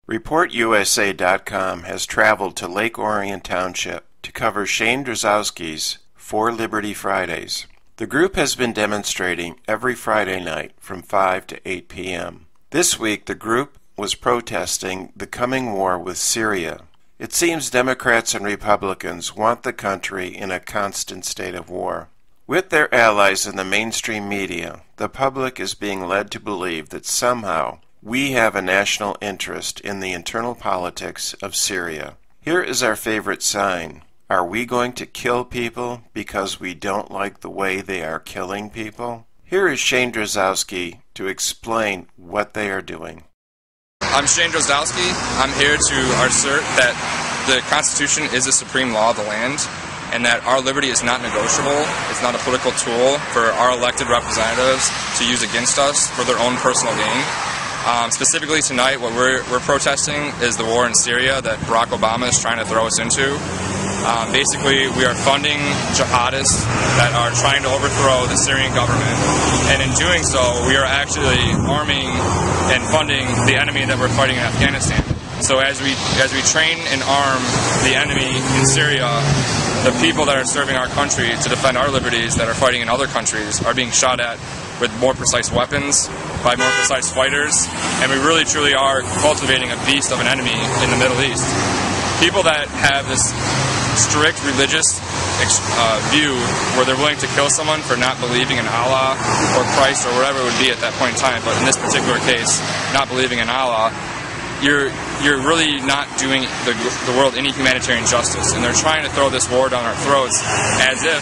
ReportUSA.com has traveled to Lake Orion Township to cover Shane Drzowski's For Liberty Fridays. The group has been demonstrating every Friday night from 5 to 8 p.m. This week the group was protesting the coming war with Syria. It seems Democrats and Republicans want the country in a constant state of war. With their allies in the mainstream media, the public is being led to believe that somehow we have a national interest in the internal politics of Syria. Here is our favorite sign. Are we going to kill people because we don't like the way they are killing people? Here is Shane Drzowski to explain what they are doing. I'm Shane Drzowski. I'm here to assert that the Constitution is the supreme law of the land, and that our liberty is not negotiable. It's not a political tool for our elected representatives to use against us for their own personal gain. Specifically tonight, what we're protesting is the war in Syria that Barack Obama is trying to throw us into. Basically, we are funding jihadists that are trying to overthrow the Syrian government, and in doing so, we are actually arming and funding the enemy that we're fighting in Afghanistan. So as we train and arm the enemy in Syria, the people that are serving our country to defend our liberties that are fighting in other countries are being shot at with more precise weapons, by more precise fighters, and we really truly are cultivating a beast of an enemy in the Middle East. People that have this strict religious view where they're willing to kill someone for not believing in Allah or Christ or whatever it would be at that point in time, but in this particular case, not believing in Allah, you're really not doing the world any humanitarian justice, and they're trying to throw this war down our throats as if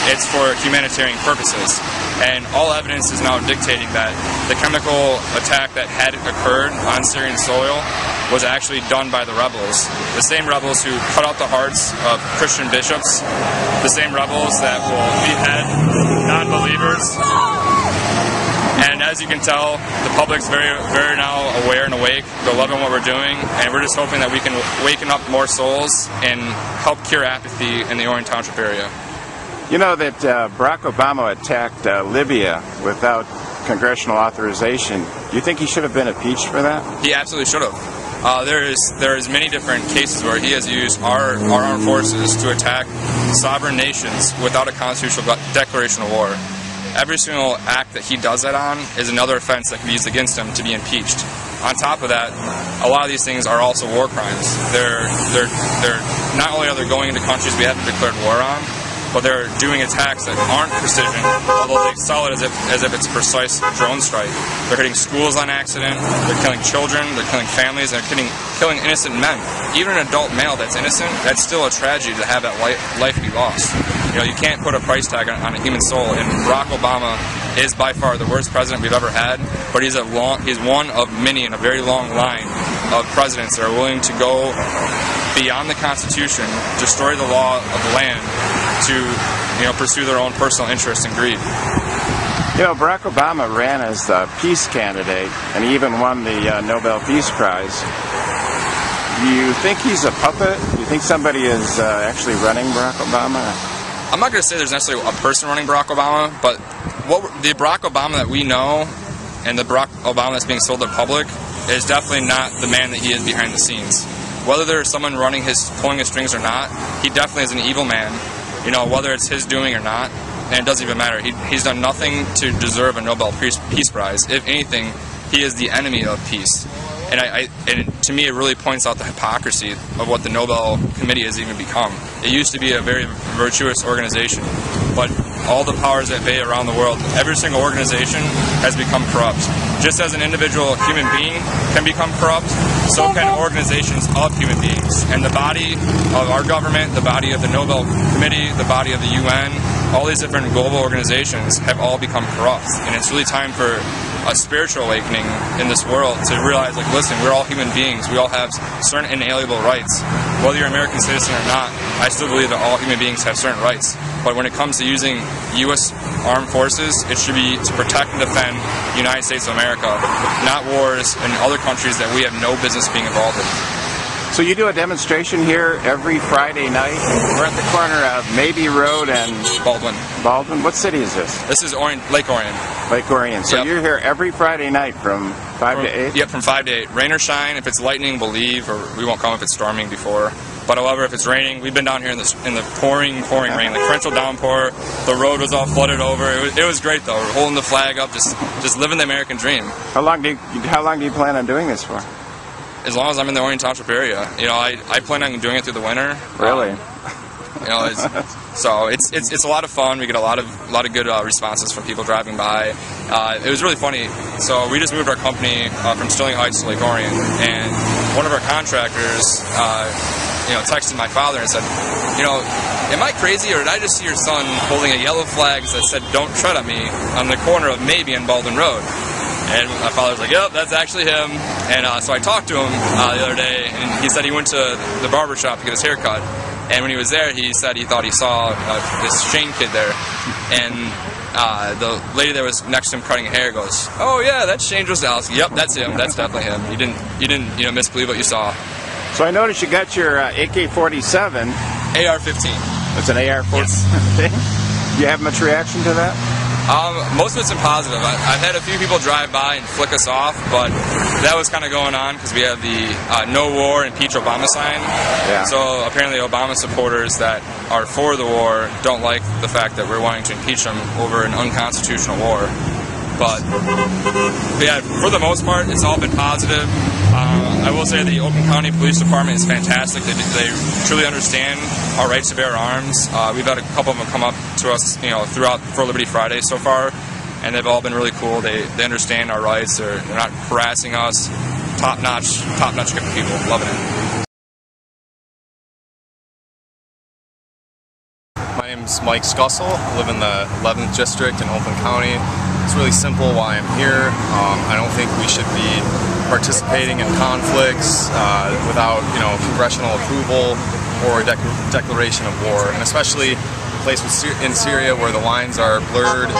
it's for humanitarian purposes. And all evidence is now dictating that the chemical attack that had occurred on Syrian soil was actually done by the rebels. The same rebels who cut out the hearts of Christian bishops, the same rebels that will behead non-believers. And as you can tell, the public's very now aware and awake. They're loving what we're doing, and we're just hoping that we can waken up more souls and help cure apathy in the Orion Township area. You know that Barack Obama attacked Libya without congressional authorization. Do you think he should have been impeached for that? He absolutely should have. There is many different cases where he has used our armed forces to attack sovereign nations without a constitutional declaration of war. Every single act that he does that on is another offense that can be used against him to be impeached. On top of that, a lot of these things are also war crimes. They're not only are they going into countries we haven't declared war on, but they're doing attacks that aren't precision, although they sell it as if it's a precise drone strike. They're hitting schools on accident, they're killing children, they're killing families, and they're killing innocent men. Even an adult male that's innocent, that's still a tragedy to have that life be lost. You know, you can't put a price tag on a human soul, and Barack Obama is by far the worst president we've ever had, but he's one of many in a very long line of presidents that are willing to go beyond the Constitution, destroy the law of the land, to pursue their own personal interest and greed. You know, Barack Obama ran as the peace candidate, and he even won the Nobel Peace Prize. Do you think he's a puppet? Do you think somebody is actually running Barack Obama? I'm not going to say there's necessarily a person running Barack Obama, but the Barack Obama that we know and the Barack Obama that's being sold to the public is definitely not the man that he is behind the scenes. Whether there's someone pulling his strings or not, he definitely is an evil man. You know, whether it's his doing or not, and it doesn't even matter. He's done nothing to deserve a Nobel Peace Prize. If anything, he is the enemy of peace. And to me, it really points out the hypocrisy of what the Nobel Committee has even become. It used to be a very virtuous organization, but all the powers that bay around the world, every single organization has become corrupt. Just as an individual human being can become corrupt, so can organizations of human beings. And the body of our government, the body of the Nobel Committee, the body of the UN, all these different global organizations have all become corrupt. And it's really time for a spiritual awakening in this world to realize, like, listen, we're all human beings. We all have certain inalienable rights. Whether you're an American citizen or not, I still believe that all human beings have certain rights. But when it comes to using U.S. armed forces, it should be to protect and defend the United States of America, not wars in other countries that we have no business being involved in. So you do a demonstration here every Friday night. We're at the corner of Maybe Road and Baldwin. Baldwin. What city is this? This is Lake Orion. Lake Orion. So Yep. You're here every Friday night from 5 to 8? Yep, from 5 to 8. Rain or shine. If it's lightning, we'll leave, or we won't come if it's storming before. But however, if it's raining, we've been down here in the pouring rain, the torrential downpour. The road was all flooded over. It was great though. We're holding the flag up, just living the American dream. How long do you plan on doing this for? As long as I'm in the Orion Township area. You know, I plan on doing it through the winter. Really? You know, it's a lot of fun. We get a lot of good responses from people driving by. It was really funny. So we just moved our company from Sterling Heights to Lake Orion, and one of our contractors, texted my father and said, am I crazy, or did I just see your son holding a yellow flag that said "Don't tread on me" on the corner of Maybe and Baldwin Road? And my father was like, yep, that's actually him. And so I talked to him the other day, and he said he went to the barber shop to get his hair cut. And when he was there, he said he thought he saw this Shane kid there. And the lady that was next to him cutting hair goes, "Oh yeah, that's Shane Drozdowski. Yep, that's him. That's definitely him. You didn't misbelieve what you saw." So I noticed you got your AK-47. AR-15. It's an AR-14. Yes. Do you have much reaction to that? Most of it's been positive. I've had a few people drive by and flick us off, but that was kind of going on because we have the No War, Impeach Obama sign. Yeah. So apparently Obama supporters that are for the war don't like the fact that we're wanting to impeach them over an unconstitutional war. But yeah, for the most part, it's all been positive. I will say the Oakland County Police Department is fantastic. They truly understand our rights to bear arms. We've had a couple of them come up to us, throughout For Liberty Friday so far, and they've all been really cool. They understand our rights. They're not harassing us. Top-notch group of people. Loving it. My name's Mike Scussel. I live in the 11th District in Oakland County. It's really simple why I'm here. I don't think we should be participating in conflicts without, congressional approval or a declaration of war, and especially a place in Syria where the lines are blurred.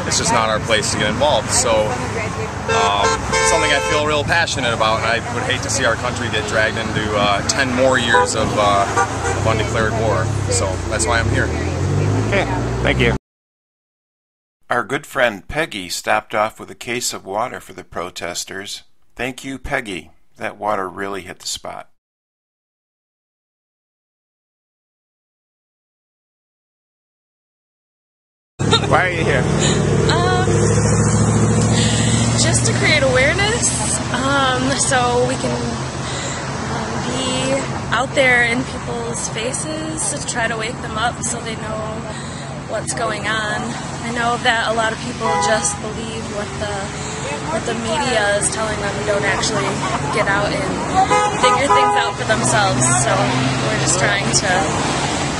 It's just not our place to get involved. So it's something I feel real passionate about, and I would hate to see our country get dragged into 10 more years of undeclared war. So that's why I'm here. Okay, thank you. Our good friend Peggy stopped off with a case of water for the protesters. Thank you, Peggy. That water really hit the spot. Why are you here? Just to create awareness, so we can be out there in people's faces to try to wake them up so they know what's going on. I know that a lot of people just believe what the media is telling them and don't actually get out and figure things out for themselves. So we're just trying to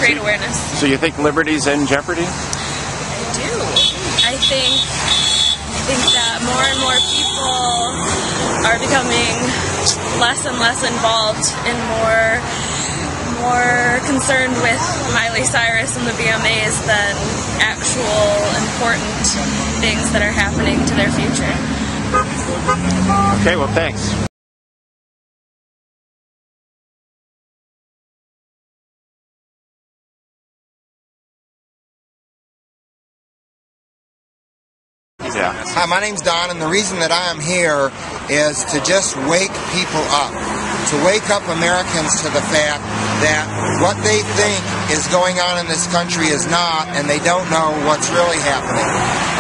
create awareness. So you think liberty's in jeopardy? I do. I think that more and more people are becoming less and less involved and more concerned with Miley Cyrus and the VMAs than actual important things that are happening to their future. Okay, well, thanks. Yeah. Hi, my name's Don, and the reason that I am here is to just wake people up, to wake up Americans to the fact that what they think is going on in this country is not, and they don't know what's really happening.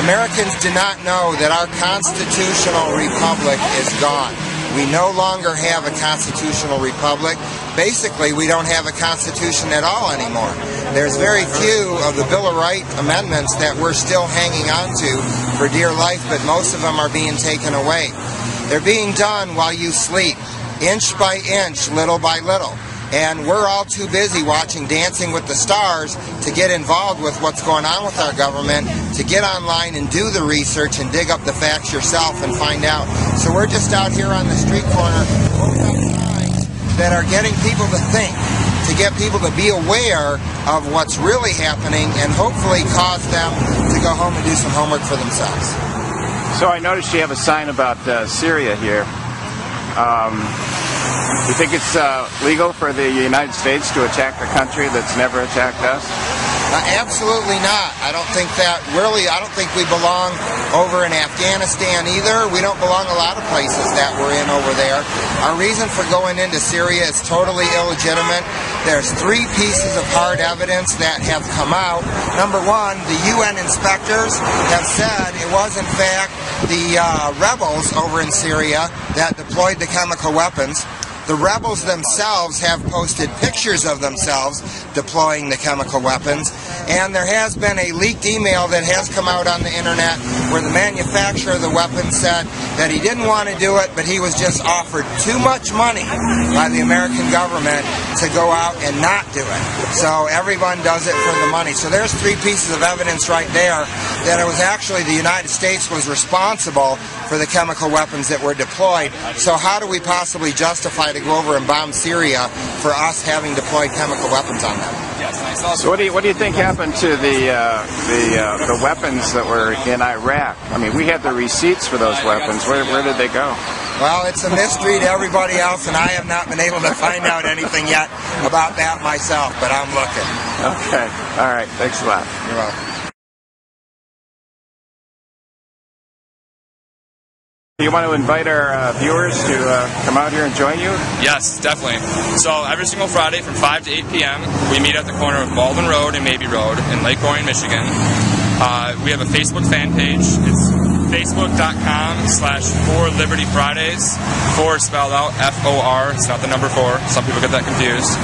Americans do not know that our constitutional republic is gone. We no longer have a constitutional republic. Basically, we don't have a constitution at all anymore. There's very few of the Bill of Rights amendments that we're still hanging on to for dear life, but most of them are being taken away. They're being done while you sleep, inch by inch, little by little. And we're all too busy watching Dancing with the Stars to get involved with what's going on with our government, to get online and do the research and dig up the facts yourself and find out. So we're just out here on the street corner holding up signs that are getting people to think, to get people to be aware of what's really happening and hopefully cause them to go home and do some homework for themselves. So I noticed you have a sign about Syria here. You think it's legal for the United States to attack a country that's never attacked us? Absolutely not. I don't think we belong over in Afghanistan either. We don't belong a lot of places that we're in over there. Our reason for going into Syria is totally illegitimate. There's 3 pieces of hard evidence that have come out. Number one, the UN inspectors have said it was in fact the rebels over in Syria that deployed the chemical weapons. The rebels themselves have posted pictures of themselves deploying the chemical weapons, and there has been a leaked email that has come out on the internet where the manufacturer of the weapon said that he didn't want to do it, but he was just offered too much money by the American government to go out and not do it. So everyone does it for the money. So there's 3 pieces of evidence right there that it was actually the United States was responsible for the chemical weapons that were deployed. So how do we possibly justify to go over and bomb Syria for us having deployed chemical weapons on them? So what do you think happened to the weapons that were in Iraq? I mean, we had the receipts for those weapons. Where did they go? Well, it's a mystery to everybody else, and I have not been able to find out anything yet about that myself, but I'm looking. Okay. All right. Thanks a lot. You're welcome. Do you want to invite our viewers to come out here and join you? Yes, definitely. So every single Friday from 5 to 8 p.m. we meet at the corner of Baldwin Road and Mabee Road in Lake Orion, Michigan. We have a Facebook fan page. It's facebook.com/4libertyfridays. 4 is spelled out F-O-R. It's not the number 4. Some people get that confused.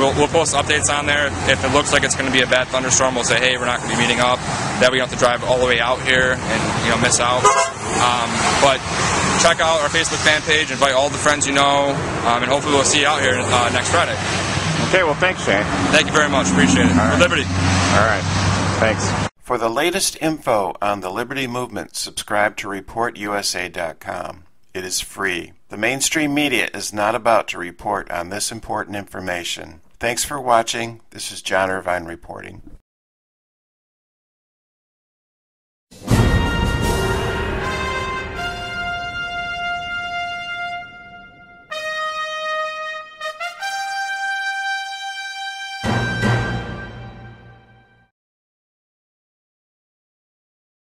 We'll post updates on there. If it looks like it's going to be a bad thunderstorm, we'll say, hey, we're not going to be meeting up. That we don't have to drive all the way out here and miss out. But check out our Facebook fan page, invite all the friends you know, and hopefully we'll see you out here next Friday. Okay, well, thanks, Shane. Thank you very much. Appreciate it. Right. For Liberty. All right. Thanks. For the latest info on the Liberty Movement, subscribe to ReportUSA.com. It is free. The mainstream media is not about to report on this important information. Thanks for watching. This is John Irvine reporting.